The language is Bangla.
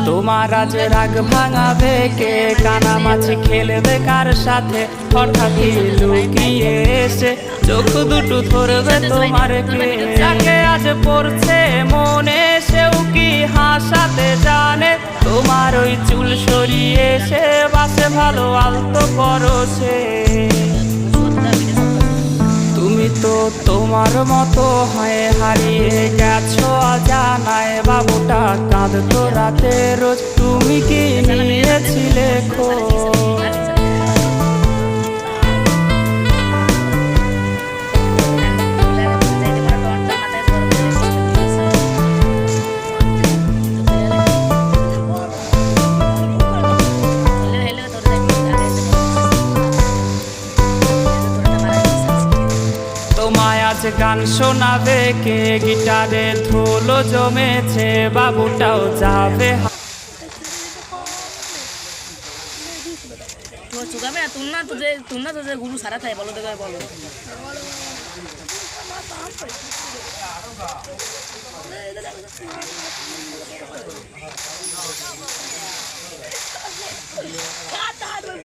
তোমার আজ রাগ ভাঙাবে কে, কানামাছি খেলবে কার সাথে, হঠাৎই লুকিয়ে এসে চোখ দুটো ধরবে তোমার কে। যাকে আজ পড়ছে মনে সেও কি হাসাতে জানে, তোমার ওই চুল সরিয়ে সে বাসে ভালো আলতো পরশে। তুমি তো তোমার মতো হয়ে হারিয়ে গেছো অজানায়, বাবুটা কাঁদতো রাতে রোজ, তুমি কি নিয়েছিলে খোঁজ? তোমায় আজ গান শোনাবে কে, গিটারে ধুলো জমেছে, বাবুটাও যাবে। চুকাবে না তোদের গুরু সারা থাকে বলো দেখে বলো।